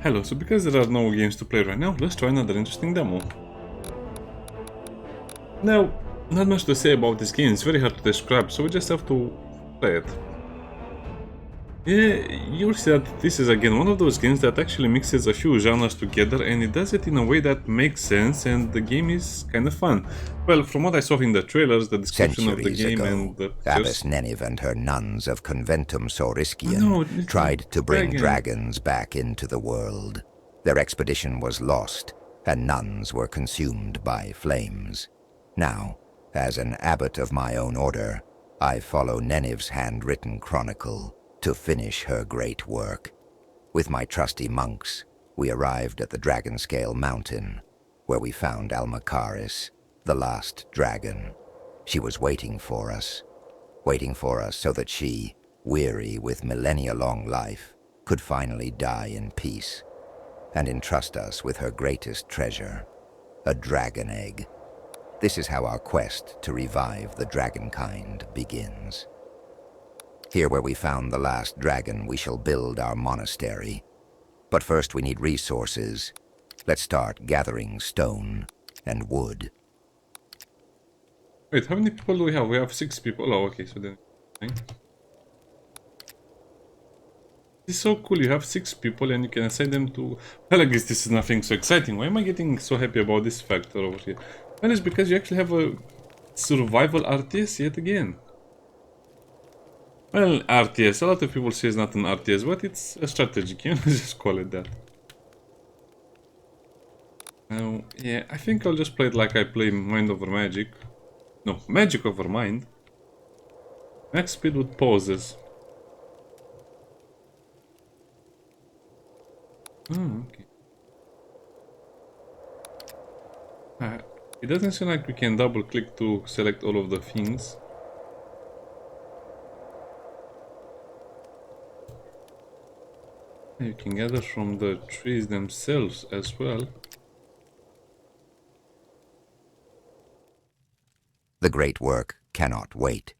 Hello, so because there are no games to play right now, let's try another interesting demo. Now, not much to say about this game, it's very hard to describe, so we just have to play it. Yeah, you'll see that this is again one of those games that actually mixes a few genres together, and it does it in a way that makes sense, and the game is kind of fun. Well, from what I saw in the trailers, the description of the Centuries game ago, and the Abbess pictures... Neniv and her nuns of Conventum Oh Saurischian no, it's a tried to bring dragon. dragons back into the world. Their expedition was lost, and nuns were consumed by flames. Now, as an abbot of my own order, I follow Neniv's handwritten chronicle to finish her great work. With my trusty monks, we arrived at the Dragonscale Mountain, where we found Almacaris, the last dragon. She was waiting for us so that she, weary with millennia-long life, could finally die in peace and entrust us with her greatest treasure, a dragon egg. This is how our quest to revive the dragonkind begins. Here where we found the last dragon, we shall build our monastery. But first we need resources. Let's start gathering stone and wood. Wait, how many people do we have? We have 6 people. Oh, okay, so then... This is so cool, you have 6 people and you can assign them to... Well, I guess this is nothing so exciting. Why am I getting so happy about this factor over here? Well, it's because you actually have a survival RTS yet again. Well, RTS, a lot of people say it's not an RTS, but it's a strategy game, let's just call it that. Now, yeah, I think I'll just play it like I play Mind over Magic. No, Magic over Mind. Max speed with pauses. Oh, okay. It doesn't seem like we can double click to select all of the things. You can gather from the trees themselves as well. The great work cannot wait.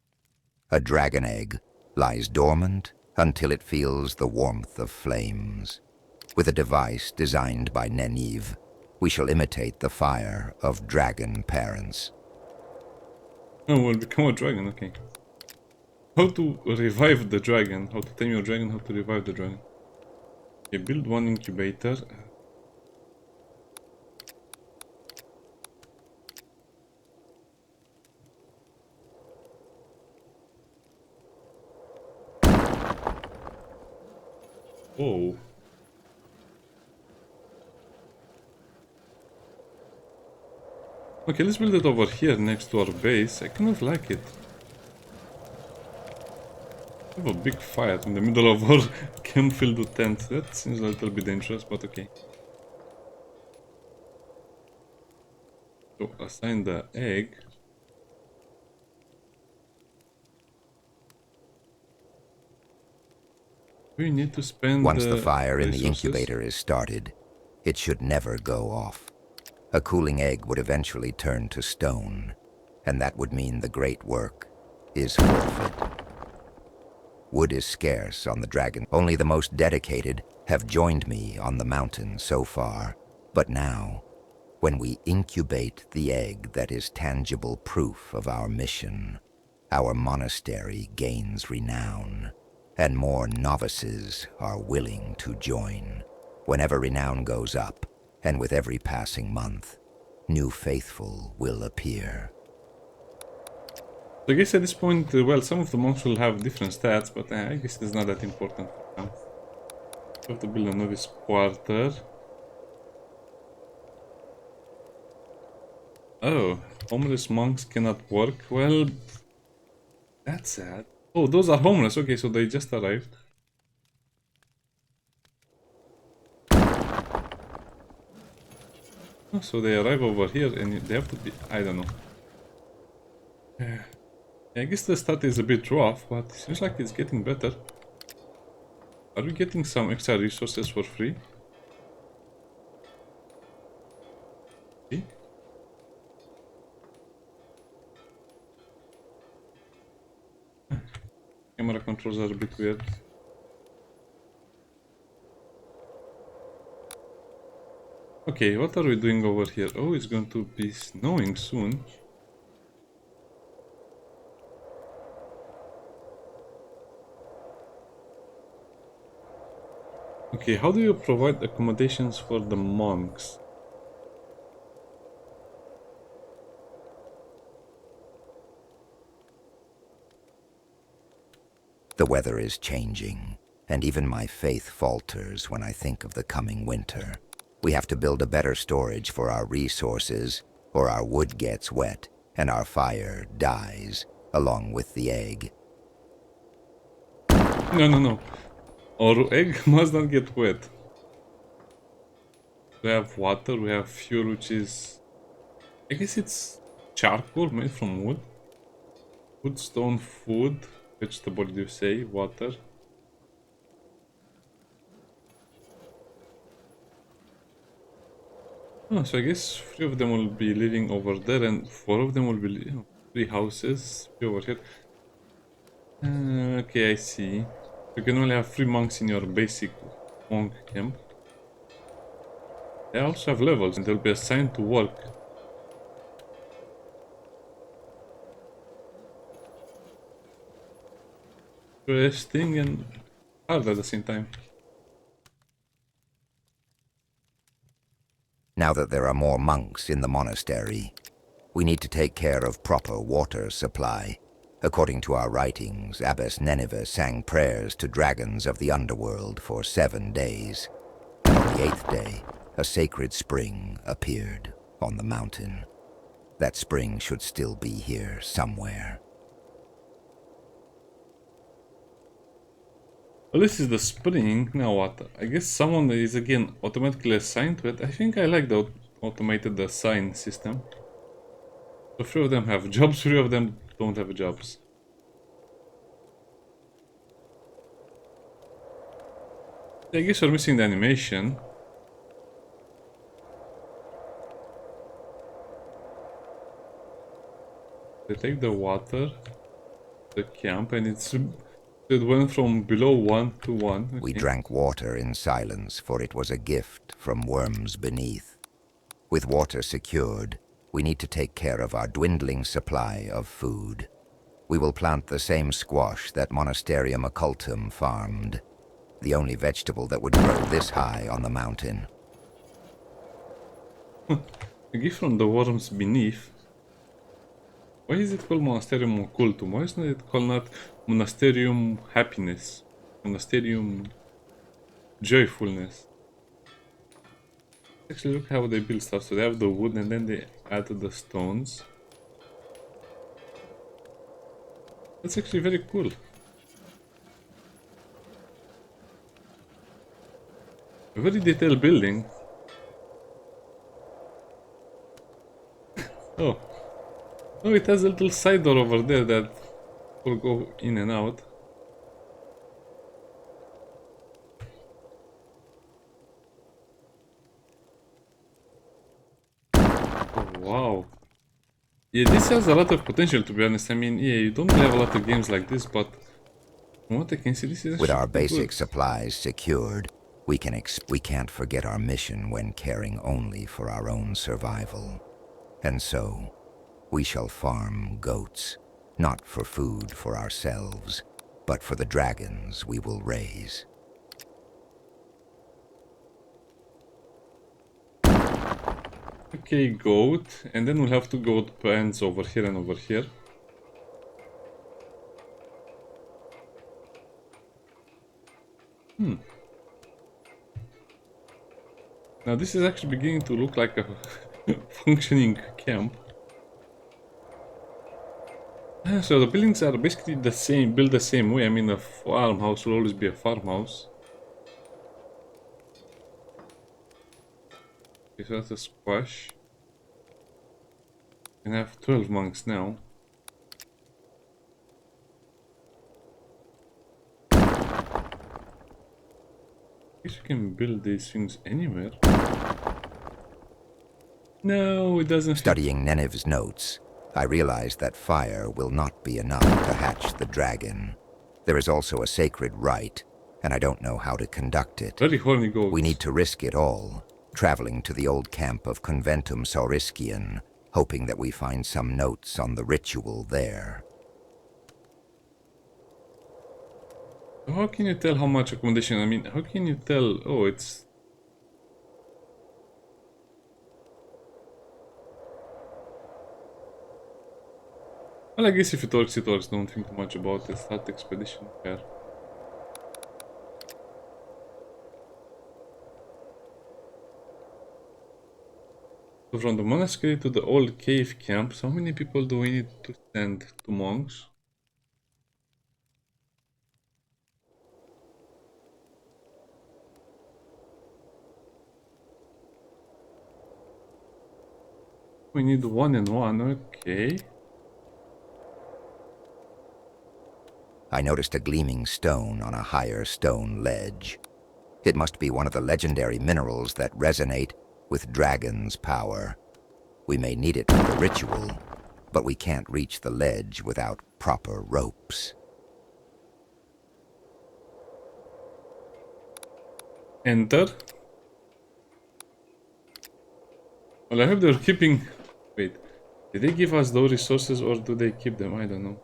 A dragon egg lies dormant until it feels the warmth of flames. With a device designed by Neniv, we shall imitate the fire of dragon parents. Oh, we'll become a dragon, okay. How to revive the dragon, how to tame your dragon, how to revive the dragon. Okay, build one incubator. Oh. Okay, let's build it over here next to our base. I kind of like it. We have a big fire in the middle of our camp filled with tents. That seems a little bit dangerous, but okay. So assign the egg. We need to spend Once the fire in the resources. incubator is started, it should never go off. A cooling egg would eventually turn to stone, and that would mean the great work is forfeit. Wood is scarce on the dragon. Only the most dedicated have joined me on the mountain so far. But now, when we incubate the egg that is tangible proof of our mission, our monastery gains renown, and more novices are willing to join. Whenever renown goes up, and with every passing month, new faithful will appear. So I guess at this point, well, some of the monks will have different stats, but I guess it's not that important for now. We have to build a novice quarter. Oh, homeless monks cannot work. Well, that's sad. Oh, those are homeless. Okay, so they just arrived. Oh, so they arrive over here and they have to be... I don't know. I guess the stat is a bit rough, but it seems like it's getting better. Are we getting some extra resources for free? Okay. Camera controls are a bit weird. Okay, what are we doing over here? Oh, it's going to be snowing soon. Okay, how do you provide accommodations for the monks? The weather is changing, and even my faith falters when I think of the coming winter. We have to build a better storage for our resources, or our wood gets wet, and our fire dies, along with the egg. No, no, no. Our egg must not get wet. We have water, we have fuel, which is... I guess it's charcoal made from wood. Wood, stone, food, vegetable, do you say, water. Oh, so I guess 3 of them will be living over there and 4 of them will be 3 houses, 3 over here. Okay, I see. You can only have 3 monks in your basic monk camp. They also have levels and they'll be assigned to work. Interesting and hard at the same time. Now that there are more monks in the monastery, we need to take care of proper water supply. According to our writings, Abbess Nineveh sang prayers to dragons of the underworld for 7 days. And on the 8th day, a sacred spring appeared on the mountain. That spring should still be here somewhere. Well, this is the spring. Now what? I guess someone is again automatically assigned to it. I think I like the automated assign system. So 3 of them have jobs, 3 of them don't have jobs. I guess we're missing the animation. They take the water, the camp, and it went from below 1 to 1. Okay. We drank water in silence, for it was a gift from worms beneath. With water secured, we need to take care of our dwindling supply of food. We will plant the same squash that Monasterium Occultum farmed, the only vegetable that would grow this high on the mountain. A gift from the worms beneath. Why is it called Monasterium Occultum? Why isn't it called not Monasterium Happiness? Monasterium Joyfulness. Actually, look how they build stuff. So they have the wood and then they add the stones. That's actually very cool. A very detailed building. Oh. Oh, it has a little side door over there that will go in and out. Oh, wow. Yeah, this has a lot of potential, to be honest. I mean, yeah, you don't have a lot of games like this, but from what I can see, this is With our actually pretty basic good. supplies secured, we can't forget our mission when caring only for our own survival. And so, we shall farm goats, not for food for ourselves, but for the dragons we will raise. Okay, goat, and then we'll have 2 goat pens over here and over here. Now this is actually beginning to look like a functioning camp. So the buildings are basically the same, built the same way. I mean, a farmhouse will always be a farmhouse. Okay, so that's a squash. And I have 12 monks now. I guess you can build these things anywhere. No, it doesn't fit. Studying Nenev's notes, I realized that fire will not be enough to hatch the dragon. There is also a sacred rite, and I don't know how to conduct it. Very horny goats. We need to risk it all, traveling to the old camp of Conventum Sauriskian, hoping that we find some notes on the ritual there. How can you tell how much accommodation? I mean, how can you tell? Oh, it's... Well, I guess if it works, it works. Don't think too much about it. Start expedition here. So from the monastery to the old cave camp, so how many people do we need to send? 2 monks? We need 1 and 1, okay. I noticed a gleaming stone on a higher stone ledge. It must be one of the legendary minerals that resonate with dragon's power. We may need it for the ritual, but we can't reach the ledge without proper ropes. Enter. Well, I hope they're keeping... Wait, did they give us those resources or do they keep them? I don't know.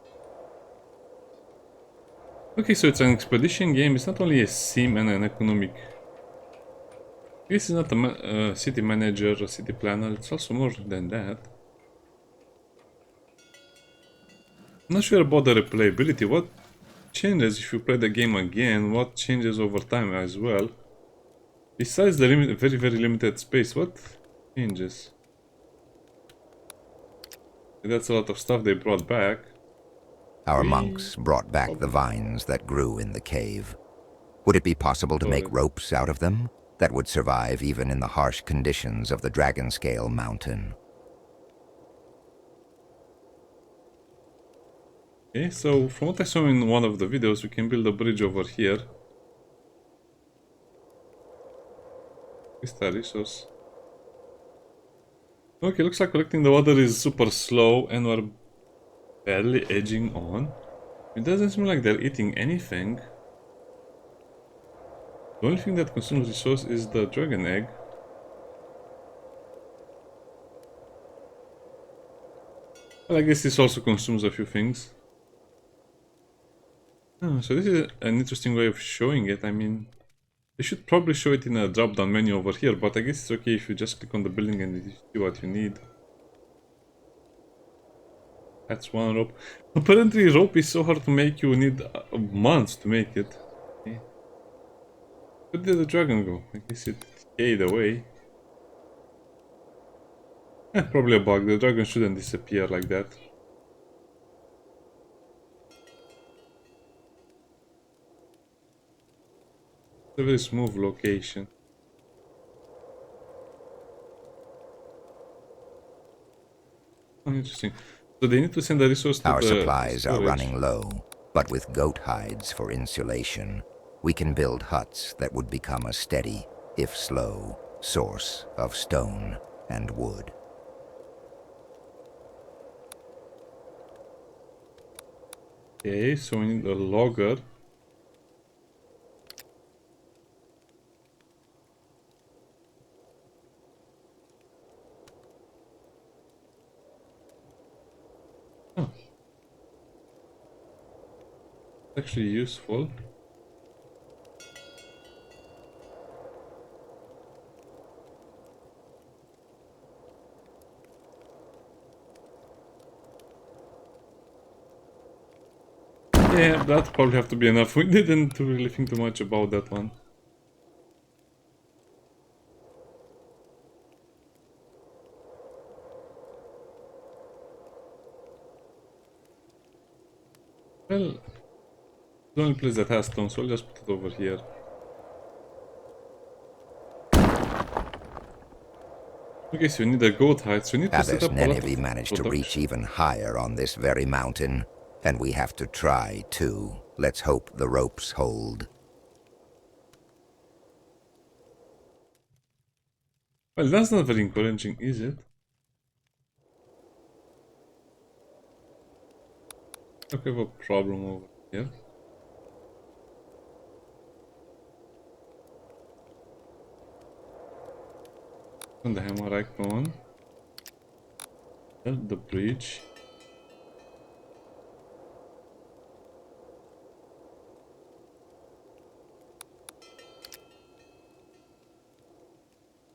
Okay, so it's an expedition game. It's not only a sim and an economic. This is not a city manager or city planner. It's also more than that. I'm not sure about the replayability. What changes if you play the game again? What changes over time as well? Besides the very limited space, what changes? That's a lot of stuff they brought back. Our monks brought back the vines that grew in the cave. Would it be possible to make ropes out of them that would survive even in the harsh conditions of the Dragonscale Mountain? Okay, so from what I saw in one of the videos, we can build a bridge over here. Is that resource? Okay, looks like collecting the water is super slow and we're barely edging on. It doesn't seem like they're eating anything. The only thing that consumes resource is the dragon egg. Well, I guess this also consumes a few things. Oh, so this is an interesting way of showing it. I mean, they should probably show it in a drop-down menu over here, but I guess it's okay if you just click on the building and you see what you need. That's 1 rope. Apparently rope is so hard to make, you need months to make it. Okay. Where did the dragon go? I guess it stayed away. Probably a bug. The dragon shouldn't disappear like that. It's a very smooth location. Oh, interesting. So they need to send a resource to Our the supplies are storage. running low, but with goat hides for insulation, we can build huts that would become a steady, if slow, source of stone and wood. Okay, so we need a logger. Oh, actually useful. Yeah, that probably have to be enough. We didn't really think too much about that one. Well, the only place that has stone, so I'll just put it over here. Okay, so you need a goat hide, so you need to set Abbess up a lot Nenevy of managed to reach production. even higher on this very mountain, and we have to try too. Let's hope the ropes hold. Well, that's not very encouraging, is it? Okay, we have a problem over here. On the hammer icon. Build the bridge.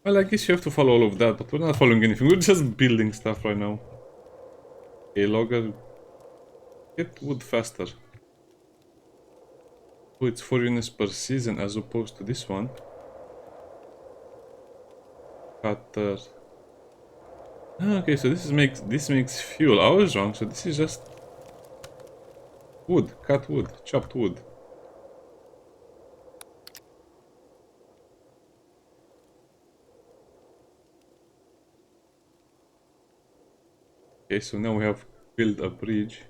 Well, I guess you have to follow all of that, but we're not following anything. We're just building stuff right now. Okay, logger. Get wood faster. Oh, it's 4 units per season as opposed to this one. Cutter. Ah, okay, so this makes fuel. I was wrong, so this is just wood, cut wood, chopped wood. Okay, so now we have built a bridge.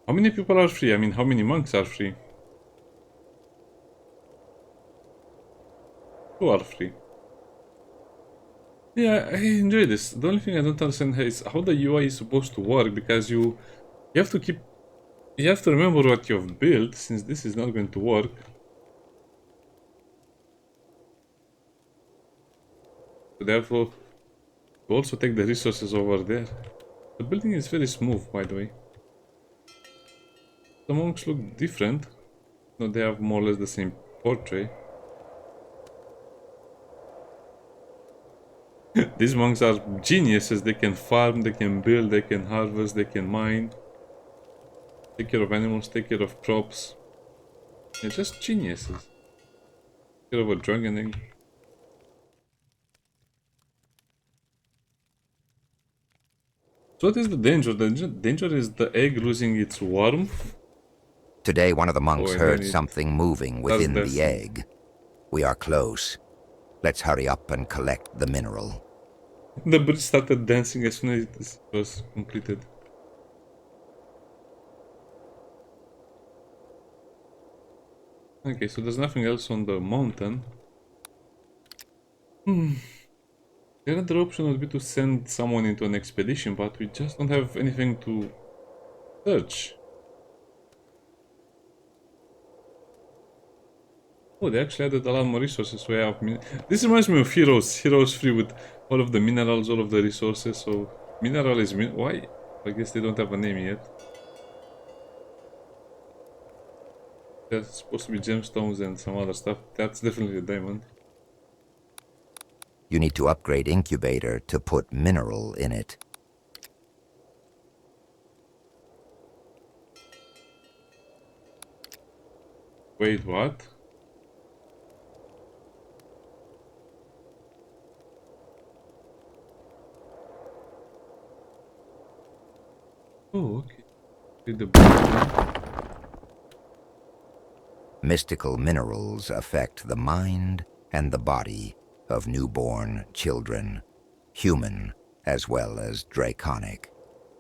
How many people are free? I mean, how many monks are free? 2 are free. Yeah, I enjoy this. The only thing I don't understand is how the UI is supposed to work, because you have to keep... You have to remember what you've built, since this is not going to work. So therefore, to also take the resources over there. The building is very smooth, by the way. The monks look different. No, they have more or less the same portrait. These monks are geniuses. They can farm, they can build, they can harvest, they can mine. Take care of animals, take care of crops. They're just geniuses. Take care of a dragon egg. So what is the danger? The danger is the egg losing its warmth. Today, one of the monks and heard then something moving within that's the egg. We are close. Let's hurry up and collect the mineral. The bridge started dancing as soon as it was completed. Okay, so there's nothing else on the mountain. The other option would be to send someone into an expedition, but we just don't have anything to search. Oh, they actually added a lot more resources, so I have... This reminds me of Heroes. Heroes free with all of the minerals, all of the resources, so... Mineral is... Why? I guess they don't have a name yet. There's supposed to be gemstones and some other stuff. That's definitely a diamond. You need to upgrade incubator to put mineral in it. Wait, what? Oh, okay. Read the book. Mystical minerals affect the mind and the body of newborn children, human as well as draconic.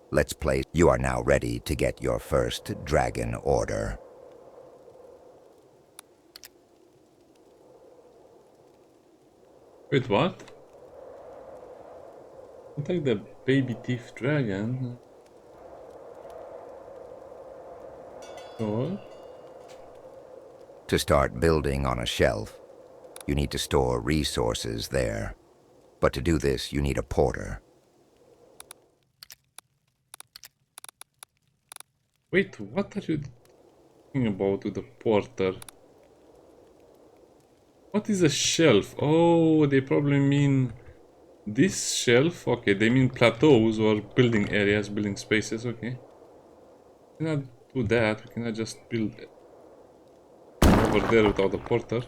Let's place. You are now ready to get your first dragon order. Wait, what? Contact the baby thief dragon. Sure. To start building on a shelf, you need to store resources there. But to do this, you need a porter. Wait, what are you talking about with the porter? What is a shelf? Oh, they probably mean this shelf. Okay, they mean plateaus or building areas, building spaces. Okay. We cannot do that. We cannot just build over there without a porter.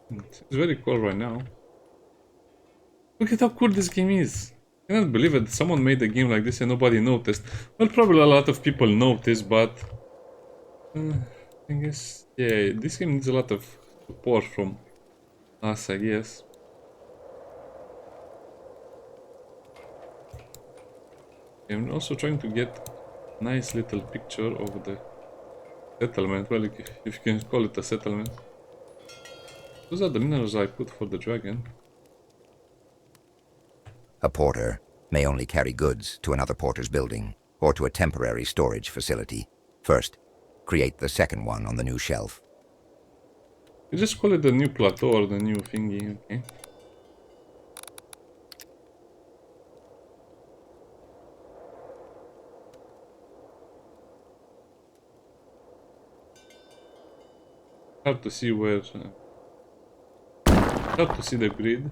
It's very cold right now. Look at how cool this game is. I cannot believe it. Someone made a game like this and nobody noticed. Well, probably a lot of people noticed, but... I guess... Yeah, this game needs a lot of support from us, I guess. I'm also trying to get a nice little picture of the settlement. Well, if you can call it a settlement. Those are the minerals I put for the dragon. A porter may only carry goods to another porter's building or to a temporary storage facility. First, Create the second one on the new shelf. You just call it the new plateau or the new thingy, okay. Hard to see where... hard to see the grid.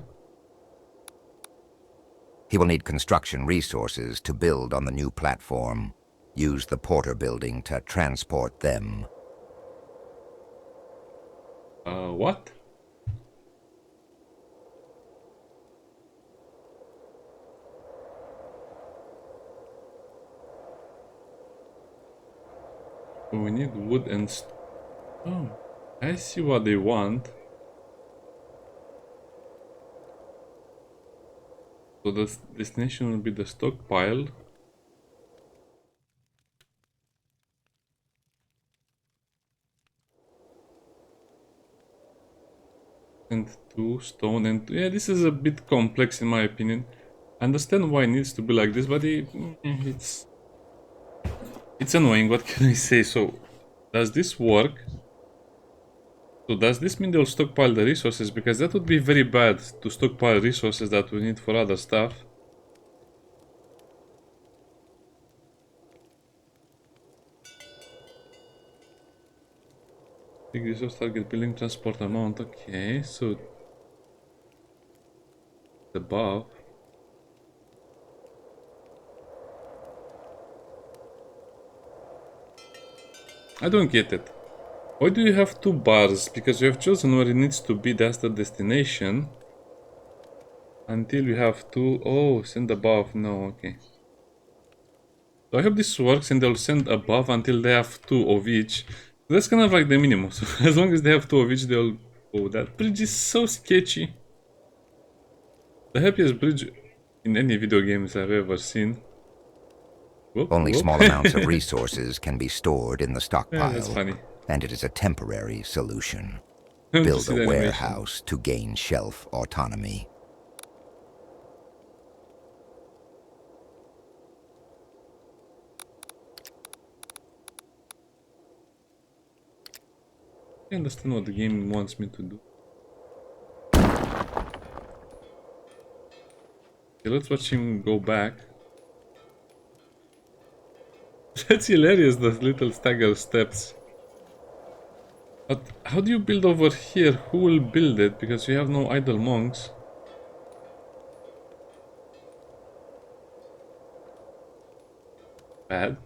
He will need construction resources to build on the new platform. Use the porter building to transport them. What? We need wood and stone. I see what they want. So the destination will be the stockpile. And 2 stone and 2. Yeah, this is a bit complex in my opinion. I understand why it needs to be like this, but it's annoying. What can I say? So, does this work? So does this mean they'll stockpile the resources? Because that would be very bad to stockpile resources that we need for other stuff. Big resource target building transport amount. Okay, so above. I don't get it. Why do you have 2 bars? Because you have chosen where it needs to be, that's the destination. Until you have 2. Oh, send above. No, okay. So I hope this works and they'll send above until they have 2 of each. That's kind of like the minimum. So as long as they have 2 of each, they'll... Oh, that bridge is so sketchy. The happiest bridge in any video games I've ever seen. Whoop, Only whoop. small amounts of resources can be stored in the Yeah, stockpile, that's funny. and it is a temporary solution. To Build see a the animation. warehouse to gain shelf autonomy. I understand what the game wants me to do. Okay, let's watch him go back. That's hilarious, those little stagger steps. But how do you build over here? Who will build it? Because you have no idle monks. Bad.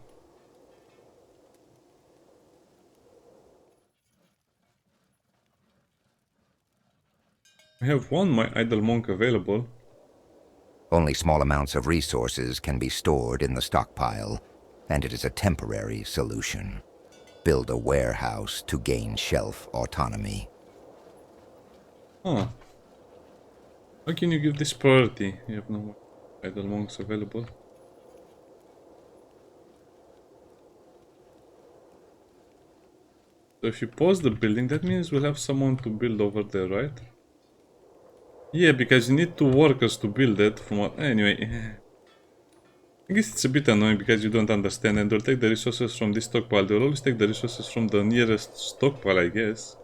We have one my idle monk available. Only small amounts of resources can be stored in the stockpile, and it is a temporary solution. Build a warehouse to gain shelf autonomy. Huh. How can you give this priority? You have no idle monks available. So if you pause the building, that means we'll have someone to build over there, right? Yeah, because you need 2 workers to build it from what... Anyway. I guess it's a bit annoying because you don't understand and they'll take the resources from this stockpile. They'll always take the resources from the nearest stockpile, I guess.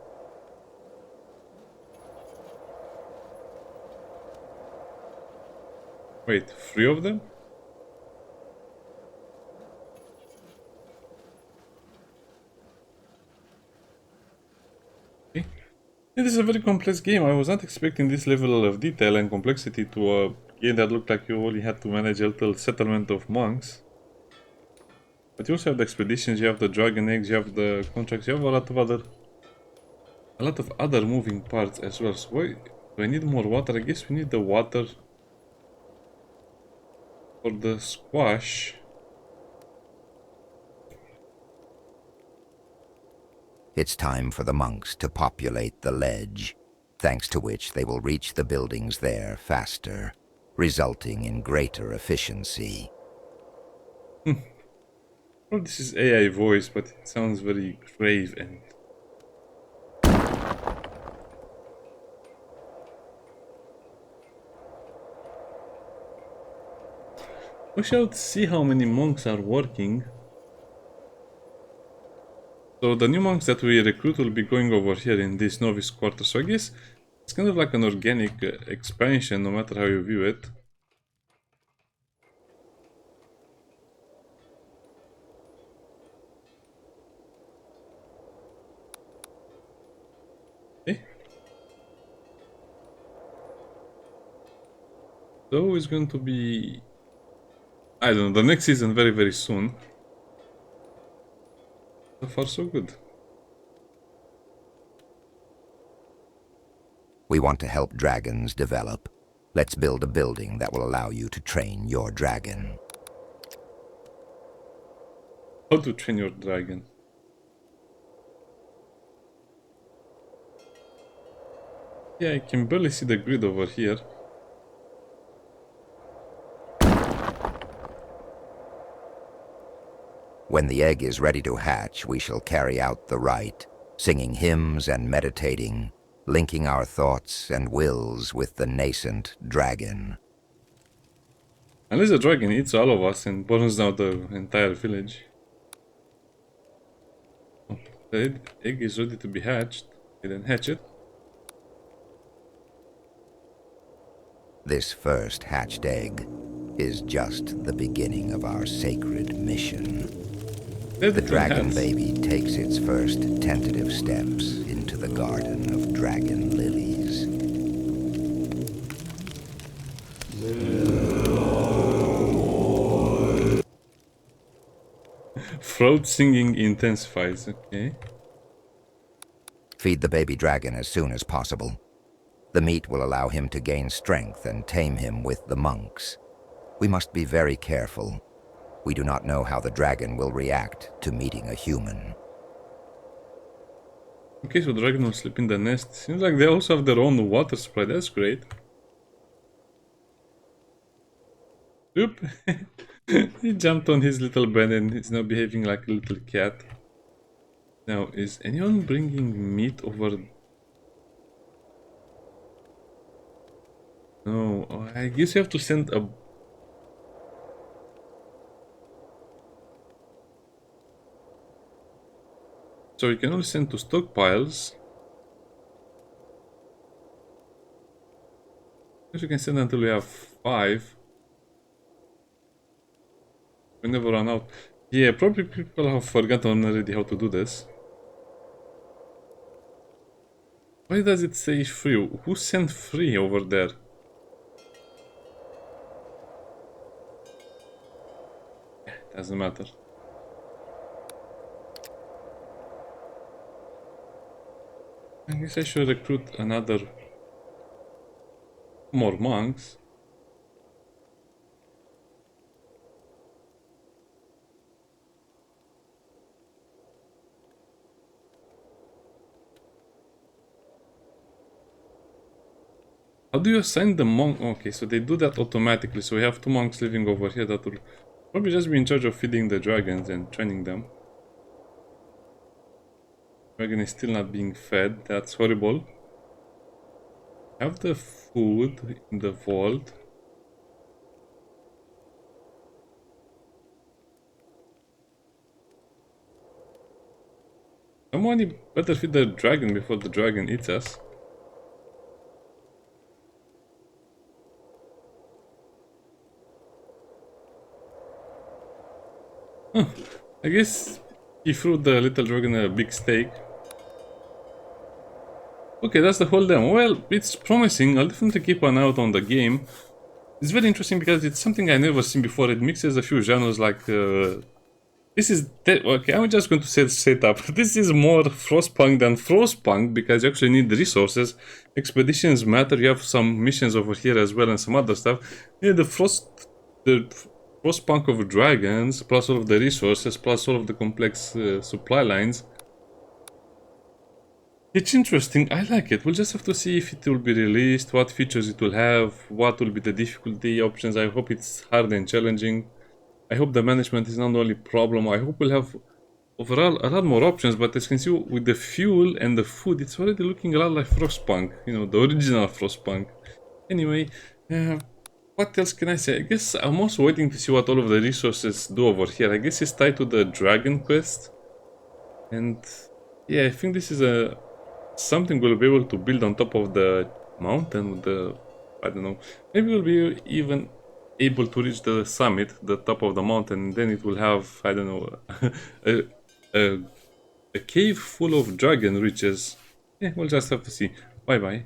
Wait, 3 of them? Okay. Yeah, this is a very complex game. I was not expecting this level of detail and complexity to a game that looked like you only had to manage a little settlement of monks. But you also have the expeditions, you have the dragon eggs, you have the contracts, you have a lot of other moving parts as well. So why do I need more water? I guess we need the water for the squash. It's time for the monks to populate the ledge, thanks to which they will reach the buildings there faster, resulting in greater efficiency. Well, this is AI voice, but it sounds very grave and... We shall see how many monks are working. So the new monks that we recruit will be going over here in this novice quarter. So I guess it's kind of like an organic expansion, no matter how you view it. Okay. So it's going to be, I don't know, the next season very, very soon. So far, so good. We want to help dragons develop. Let's build a building that will allow you to train your dragon. How to train your dragon. Yeah, I can barely see the grid over here. When the egg is ready to hatch, we shall carry out the rite, singing hymns and meditating, linking our thoughts and wills with the nascent dragon. Unless the dragon eats all of us and burns down the entire village. Oh, the egg is ready to be hatched. Okay, then hatch it. This first hatched egg is just the beginning of our sacred mission. The dragon baby takes its first tentative steps into the garden of dragon lilies. Throat singing intensifies, okay. Feed the baby dragon as soon as possible. The meat will allow him to gain strength and tame him with the monks. We must be very careful. We do not know how the dragon will react to meeting a human. Okay, so the dragon will sleep in the nest. Seems like they also have their own water supply. That's great. Oop. He jumped on his little bed and he's now behaving like a little cat. Now, is anyone bringing meat over? No, oh, I guess you have to send a... So you can only send to stockpiles. Guess you can send until we have 5. We never run out. Yeah, probably people have forgotten already how to do this. Why does it say free? Who sent free over there? Doesn't matter. I guess I should recruit another... more monks. How do you assign the monk? Okay, so they do that automatically. So we have 2 monks living over here that will probably just be in charge of feeding the dragons and training them. Dragon is still not being fed. That's horrible. Have the food in the vault. Someone better feed the dragon before the dragon eats us. Huh. I guess he threw the little dragon a big steak. Okay, that's the whole demo. Well, it's promising. I'll definitely keep an eye out on the game. It's very interesting because it's something I never seen before. It mixes a few genres like... this is... okay, I'm just going to say setup. This is more FrostPunk than FrostPunk because you actually need resources. Expeditions matter. You have some missions over here as well and some other stuff. Yeah, the FrostPunk of dragons, plus all of the resources, plus all of the complex supply lines. It's interesting, I like it. We'll just have to see if it will be released, what features it will have, what will be the difficulty options. I hope it's hard and challenging. I hope the management is not the only problem. I hope we'll have overall a lot more options, but as you can see with the fuel and the food, it's already looking a lot like FrostPunk, you know, the original FrostPunk. Anyway, what else can I say? I guess I'm also waiting to see what all of the resources do over here. I guess it's tied to the Dragon Quest. And yeah, I think this is a something we'll be able to build on top of the mountain with the, I don't know, maybe we'll be even able to reach the summit, the top of the mountain, and then it will have, I don't know, a, a, a cave full of dragon riches. Yeah, we'll just have to see. Bye bye.